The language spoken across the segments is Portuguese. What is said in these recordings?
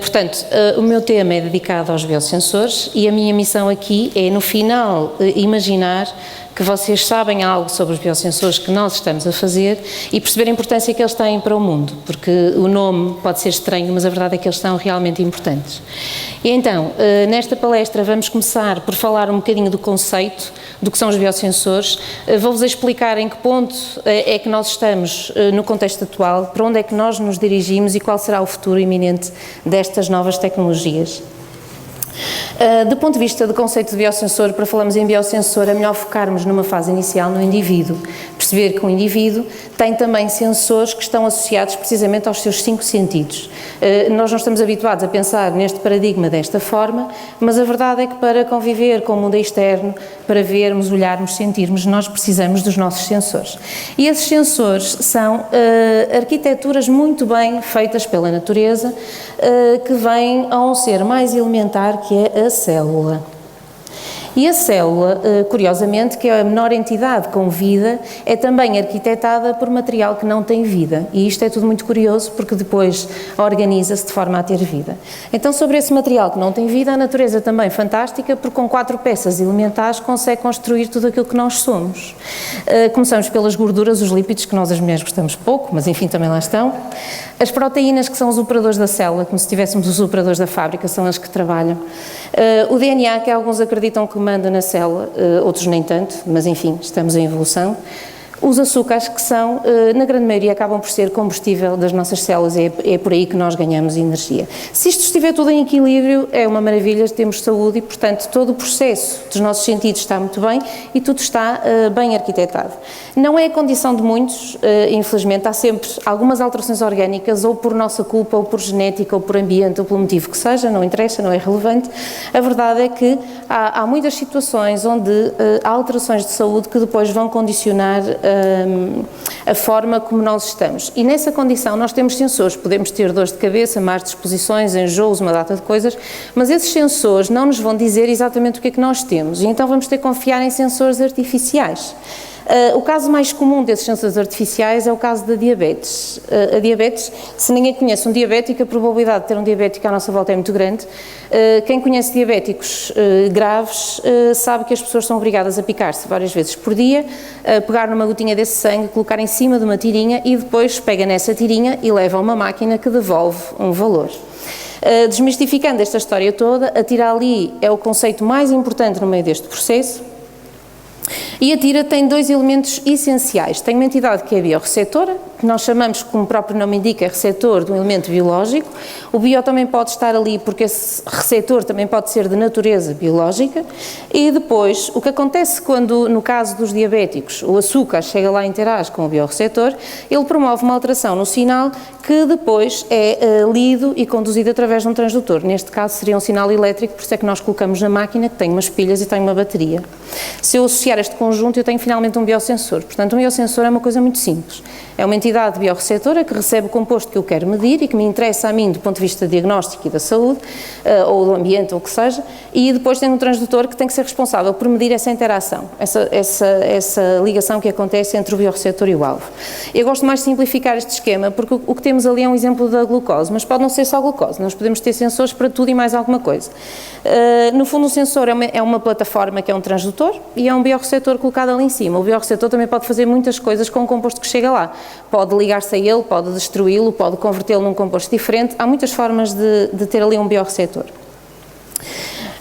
Portanto, o meu tema é dedicado aos biosensores e a minha missão aqui é, no final, imaginar que vocês sabem algo sobre os biosensores que nós estamos a fazer e perceber a importância que eles têm para o mundo, porque o nome pode ser estranho, mas a verdade é que eles são realmente importantes. E então, nesta palestra vamos começar por falar um bocadinho do conceito do que são os biosensores. Vou-vos explicar em que ponto é que nós estamos no contexto atual, para onde é que nós nos dirigimos e qual será o futuro iminente destas novas tecnologias. Do ponto de vista do conceito de biosensor, para falarmos em biosensor, é melhor focarmos numa fase inicial no indivíduo, perceber que o indivíduo tem também sensores que estão associados precisamente aos seus 5 sentidos. Nós não estamos habituados a pensar neste paradigma desta forma, mas a verdade é que para conviver com o mundo externo, para vermos, olharmos, sentirmos, nós precisamos dos nossos sensores. E esses sensores são arquiteturas muito bem feitas pela natureza, que vêm a um ser mais elementar, que é a célula. E a célula, curiosamente, que é a menor entidade com vida, é também arquitetada por material que não tem vida. E isto é tudo muito curioso, porque depois organiza-se de forma a ter vida. Então, sobre esse material que não tem vida, a natureza também é fantástica, porque com 4 peças elementares consegue construir tudo aquilo que nós somos. Começamos pelas gorduras, os lípidos, que nós as mulheres gostamos pouco, mas enfim, também lá estão. As proteínas, que são os operadores da célula, como se tivéssemos os operadores da fábrica, são as que trabalham. O DNA, que alguns acreditam que manda na célula, outros nem tanto, mas enfim, estamos em evolução. Os açúcares, que são, na grande maioria, acabam por ser combustível das nossas células, é por aí que nós ganhamos energia. Se isto estiver tudo em equilíbrio, é uma maravilha, temos saúde e, portanto, todo o processo dos nossos sentidos está muito bem e tudo está bem arquitetado. Não é a condição de muitos, infelizmente, há sempre algumas alterações orgânicas, ou por nossa culpa, ou por genética, ou por ambiente, ou pelo motivo que seja, não interessa, não é relevante. A verdade é que há muitas situações onde há alterações de saúde que depois vão condicionar a forma como nós estamos. E nessa condição nós temos sensores, podemos ter dores de cabeça, más disposições, enjoos, uma data de coisas, mas esses sensores não nos vão dizer exatamente o que é que nós temos, e então vamos ter que confiar em sensores artificiais. O caso mais comum desses sensores artificiais é o caso da diabetes. A diabetes, se ninguém conhece um diabético, a probabilidade de ter um diabético à nossa volta é muito grande. Quem conhece diabéticos graves sabe que as pessoas são obrigadas a picar-se várias vezes por dia, a pegar numa gotinha desse sangue, colocar em cima de uma tirinha e depois pega nessa tirinha e leva a uma máquina que devolve um valor. Desmistificando esta história toda, a tira ali é o conceito mais importante no meio deste processo. E a tira tem 2 elementos essenciais. Tem uma entidade que é a biorreceptora, que nós chamamos, como o próprio nome indica, receptor de um elemento biológico. O bio também pode estar ali porque esse receptor também pode ser de natureza biológica. E depois, o que acontece quando, no caso dos diabéticos, o açúcar chega lá e interage com o biorreceptor, ele promove uma alteração no sinal que depois é lido e conduzido através de um transdutor. Neste caso seria um sinal elétrico, por isso é que nós colocamos na máquina, que tem umas pilhas e tem uma bateria. Se eu associar este conjunto, eu tenho finalmente um biosensor. Portanto, um biosensor é uma coisa muito simples. É uma entidade biorreceptora que recebe o composto que eu quero medir e que me interessa a mim do ponto de vista diagnóstico e da saúde, ou do ambiente, ou o que seja, e depois tem um transdutor que tem que ser responsável por medir essa interação, essa ligação que acontece entre o biorreceptor e o alvo. Eu gosto mais de simplificar este esquema, porque o que temos ali é um exemplo da glucose, mas pode não ser só glucose, nós podemos ter sensores para tudo e mais alguma coisa. No fundo, um sensor é uma plataforma que é um transdutor e é um biorreceptor colocado ali em cima. O biorreceptor também pode fazer muitas coisas com o composto que chega lá. Pode ligar-se a ele, pode destruí-lo, pode convertê-lo num composto diferente. Há muitas formas de ter ali um biorreceptor.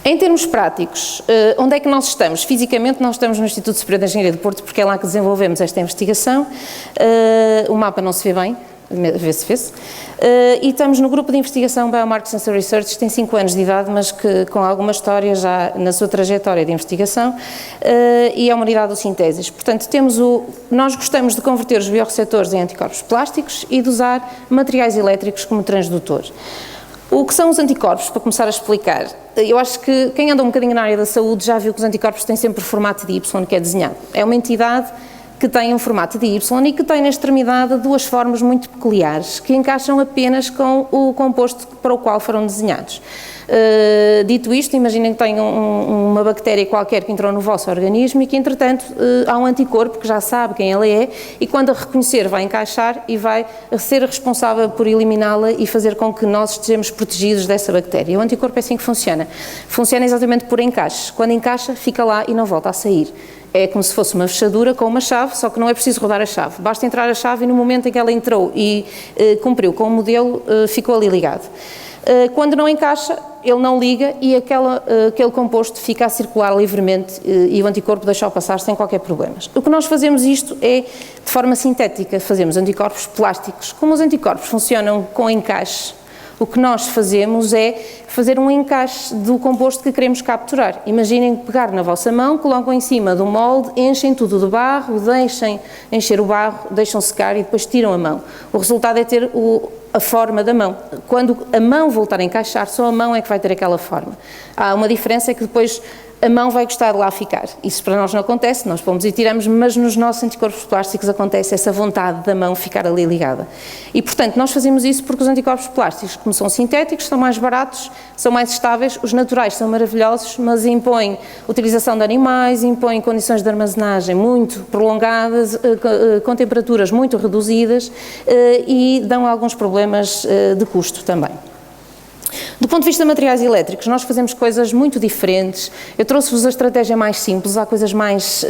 Em termos práticos, onde é que nós estamos? Fisicamente, nós estamos no Instituto Superior de Engenharia do Porto, porque é lá que desenvolvemos esta investigação. O mapa não se vê bem, vê-se. E estamos no grupo de investigação Biomarker Sensor Research, que tem 5 anos de idade, mas que com alguma história já na sua trajetória de investigação, e é uma unidade de sinteses. Portanto, nós gostamos de converter os biorreceptores em anticorpos plásticos e de usar materiais elétricos como transdutor. O que são os anticorpos, para começar a explicar? Eu acho que quem anda um bocadinho na área da saúde já viu que os anticorpos têm sempre o formato de Y que é desenhado. É uma entidade que tem um formato de Y e que tem na extremidade duas formas muito peculiares, que encaixam apenas com o composto para o qual foram desenhados. Dito isto, imaginem que tem uma bactéria qualquer que entrou no vosso organismo e que, entretanto, há um anticorpo que já sabe quem ela é e, quando a reconhecer, vai encaixar e vai ser responsável por eliminá-la e fazer com que nós estejamos protegidos dessa bactéria. O anticorpo é assim que funciona. Funciona exatamente por encaixe. Quando encaixa, fica lá e não volta a sair. É como se fosse uma fechadura com uma chave, só que não é preciso rodar a chave. Basta entrar a chave e, no momento em que ela entrou e cumpriu com o modelo, ficou ali ligado. Quando não encaixa, ele não liga e aquele composto fica a circular livremente e o anticorpo deixa-o passar sem qualquer problema. O que nós fazemos isto é de forma sintética, fazemos anticorpos plásticos. Como os anticorpos funcionam com encaixe, o que nós fazemos é fazer um encaixe do composto que queremos capturar. Imaginem pegar na vossa mão, colocam em cima do molde, enchem tudo de barro, deixem encher o barro, deixam secar e depois tiram a mão. O resultado é ter a forma da mão. Quando a mão voltar a encaixar, só a mão é que vai ter aquela forma. Há uma diferença, é que depois a mão vai gostar de lá ficar. Isso para nós não acontece, nós pomos e tiramos, mas nos nossos anticorpos plásticos acontece essa vontade da mão ficar ali ligada. E, portanto, nós fazemos isso porque os anticorpos plásticos, como são sintéticos, são mais baratos, são mais estáveis, os naturais são maravilhosos, mas impõem utilização de animais, impõem condições de armazenagem muito prolongadas, com temperaturas muito reduzidas e dão alguns problemas de custo também. Do ponto de vista de materiais elétricos, nós fazemos coisas muito diferentes. Eu trouxe-vos a estratégia mais simples, há coisas mais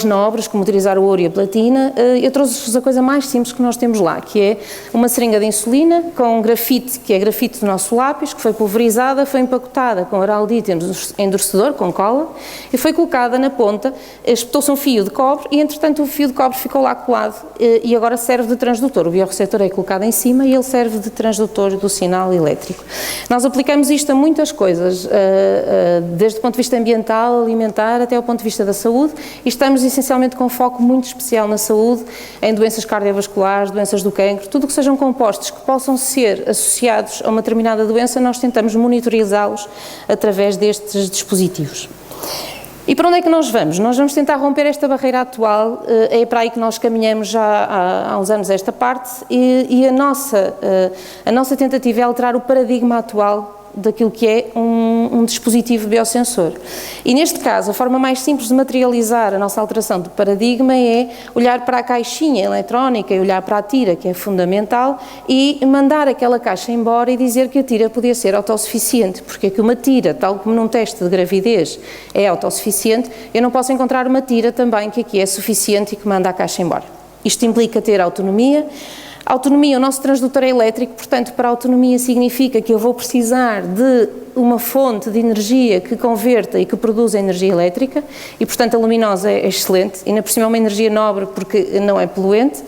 nobres, como utilizar o ouro e a platina. Eu trouxe-vos a coisa mais simples que nós temos lá, que é uma seringa de insulina com grafite, que é grafite do nosso lápis, que foi pulverizada, foi empacotada com araldite endurecedor, com cola, e foi colocada na ponta, espetou-se um fio de cobre e, entretanto, o fio de cobre ficou lá colado e agora serve de transdutor. O biorreceptor é colocado em cima e ele serve de transdutor do sinal elétrico. Nós aplicamos isto a muitas coisas, desde o ponto de vista ambiental, alimentar, até o ponto de vista da saúde, e estamos essencialmente com foco muito especial na saúde, em doenças cardiovasculares, doenças do cancro, tudo o que sejam compostos que possam ser associados a uma determinada doença, nós tentamos monitorizá-los através destes dispositivos. E para onde é que nós vamos? Nós vamos tentar romper esta barreira atual, é para aí que nós caminhamos já há uns anos esta parte, e a nossa tentativa é alterar o paradigma atual daquilo que é um dispositivo biosensor. E neste caso, a forma mais simples de materializar a nossa alteração de paradigma é olhar para a caixinha eletrónica e olhar para a tira, que é fundamental, e mandar aquela caixa embora e dizer que a tira podia ser autossuficiente, porque é que uma tira, tal como num teste de gravidez, é autossuficiente, eu não posso encontrar uma tira também que aqui é suficiente e que manda a caixa embora. Isto implica ter autonomia. Autonomia, o nosso transdutor é elétrico, portanto, para a autonomia significa que eu vou precisar de uma fonte de energia que converta e que produza energia elétrica e, portanto, a luminosa é excelente, e ainda por cima é uma energia nobre porque não é poluente.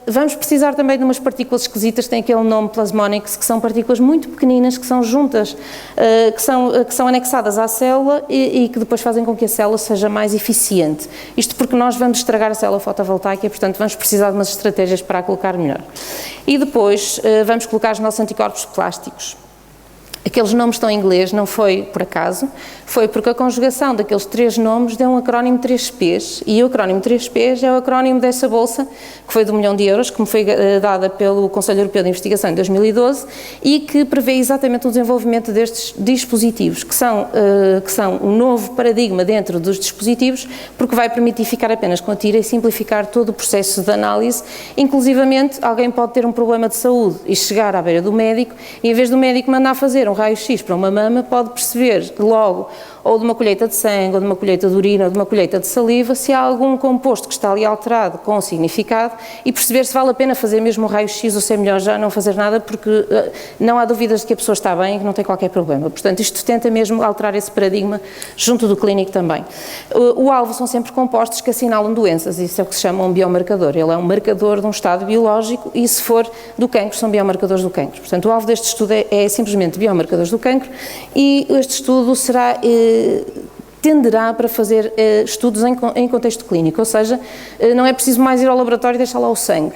Vamos precisar também de umas partículas esquisitas, tem aquele nome plasmónicos, que são partículas muito pequeninas, que são juntas, que são anexadas à célula e que depois fazem com que a célula seja mais eficiente. Isto porque nós vamos estragar a célula fotovoltaica e, portanto, vamos precisar de umas estratégias para a colocar melhor. E depois vamos colocar os nossos anticorpos plásticos. Aqueles nomes estão em inglês, não foi por acaso, foi porque a conjugação daqueles três nomes deu um acrónimo 3Ps, e o acrónimo 3Ps é o acrónimo dessa bolsa, que foi de €1 milhão, que me foi dada pelo Conselho Europeu de Investigação em 2012, e que prevê exatamente o desenvolvimento destes dispositivos, que são um novo paradigma dentro dos dispositivos, porque vai permitir ficar apenas com a tira e simplificar todo o processo de análise. Inclusivamente, alguém pode ter um problema de saúde e chegar à beira do médico, e em vez do médico mandar fazer um raio-x para uma mama, pode perceber logo, ou de uma colheita de sangue, ou de uma colheita de urina, ou de uma colheita de saliva, se há algum composto que está ali alterado com significado, e perceber se vale a pena fazer mesmo um raio-x ou se é melhor já não fazer nada, porque não há dúvidas de que a pessoa está bem e que não tem qualquer problema. Portanto, isto tenta mesmo alterar esse paradigma junto do clínico também. O alvo são sempre compostos que assinalam doenças, isso é o que se chama um biomarcador. Ele é um marcador de um estado biológico e, se for do cancro, são biomarcadores do cancro. Portanto, o alvo deste estudo é simplesmente biomarcadores do cancro, e este estudo tenderá para fazer estudos em contexto clínico, ou seja, não é preciso mais ir ao laboratório e deixar lá o sangue.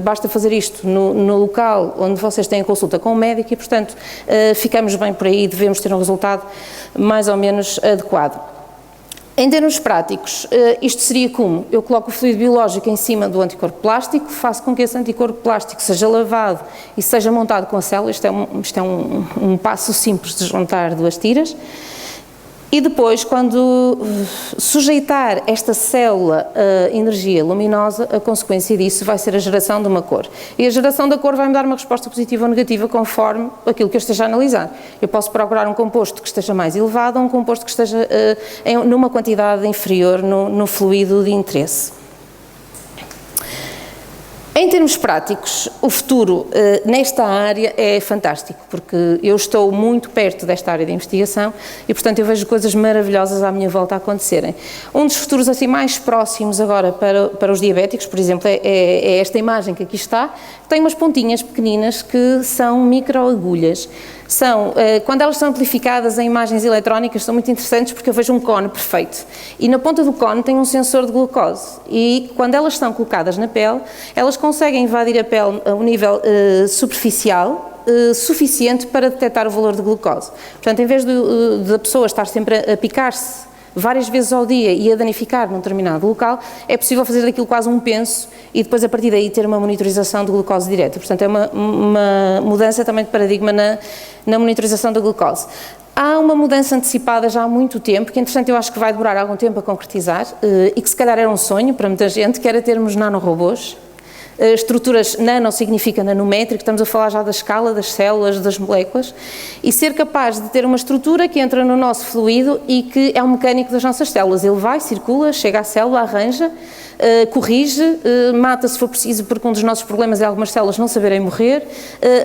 Basta fazer isto no local onde vocês têm a consulta com o médico e, portanto, ficamos bem por aí, devemos ter um resultado mais ou menos adequado. Em termos práticos, isto seria como? Eu coloco o fluido biológico em cima do anticorpo plástico, faço com que esse anticorpo plástico seja lavado e seja montado com a célula. Isto é um passo simples de juntar duas tiras. E depois, quando sujeitar esta célula a energia luminosa, a consequência disso vai ser a geração de uma cor. E a geração da cor vai-me dar uma resposta positiva ou negativa conforme aquilo que eu esteja a analisar. Eu posso procurar um composto que esteja mais elevado ou um composto que esteja numa quantidade inferior no fluido de interesse. Em termos práticos, o futuro nesta área é fantástico, porque eu estou muito perto desta área de investigação e, portanto, eu vejo coisas maravilhosas à minha volta a acontecerem. Um dos futuros assim mais próximos agora para os diabéticos, por exemplo, é esta imagem que aqui está, que tem umas pontinhas pequeninas que são microagulhas. Quando elas são amplificadas em imagens eletrónicas, são muito interessantes porque eu vejo um cone perfeito e na ponta do cone tem um sensor de glucose e quando elas são colocadas na pele, elas conseguem invadir a pele a um nível superficial suficiente para detectar o valor de glucose. Portanto, em vez da pessoa estar sempre a picar-se várias vezes ao dia e a danificar num determinado local, é possível fazer daquilo quase um penso e depois a partir daí ter uma monitorização de glucose direta. Portanto, é uma mudança também de paradigma na monitorização da glucose. Há uma mudança antecipada já há muito tempo, que entretanto eu acho que vai demorar algum tempo a concretizar e que se calhar era um sonho para muita gente, que era termos nanorobôs. Estruturas nano significa nanométrico, estamos a falar já da escala das células, das moléculas, e ser capaz de ter uma estrutura que entra no nosso fluido e que é um mecânico das nossas células. Ele vai, circula, chega à célula, arranja, corrige, mata se for preciso, porque um dos nossos problemas é algumas células não saberem morrer,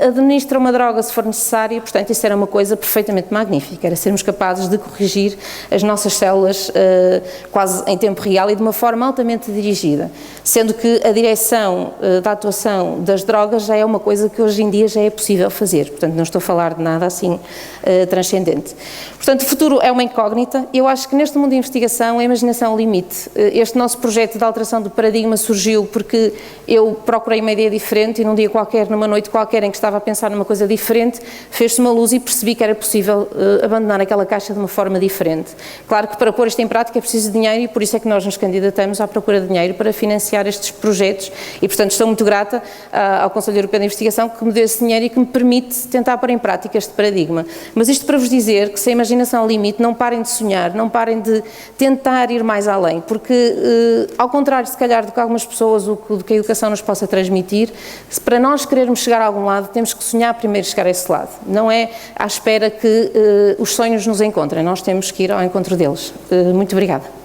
administra uma droga se for necessária. Portanto, isso era uma coisa perfeitamente magnífica, era sermos capazes de corrigir as nossas células quase em tempo real e de uma forma altamente dirigida, sendo que a direção da atuação das drogas já é uma coisa que hoje em dia já é possível fazer, portanto não estou a falar de nada assim transcendente. Portanto, o futuro é uma incógnita. Eu acho que neste mundo de investigação a imaginação é o limite. Este nosso projeto de alteração do paradigma surgiu porque eu procurei uma ideia diferente e num dia qualquer, numa noite qualquer em que estava a pensar numa coisa diferente, fez-se uma luz e percebi que era possível abandonar aquela caixa de uma forma diferente. Claro que para pôr isto em prática é preciso dinheiro e por isso é que nós nos candidatamos à procura de dinheiro para financiar estes projetos e, portanto, estou muito grata ao Conselho Europeu de Investigação que me deu esse dinheiro e que me permite tentar pôr em prática este paradigma. Mas isto para vos dizer que se a imaginação é o limite, não parem de sonhar, não parem de tentar ir mais além, porque ao contrário, se calhar, do que algumas pessoas, do que a educação nos possa transmitir, se para nós querermos chegar a algum lado, temos que sonhar primeiro chegar a esse lado. Não é à espera que os sonhos nos encontrem, nós temos que ir ao encontro deles. Muito obrigada.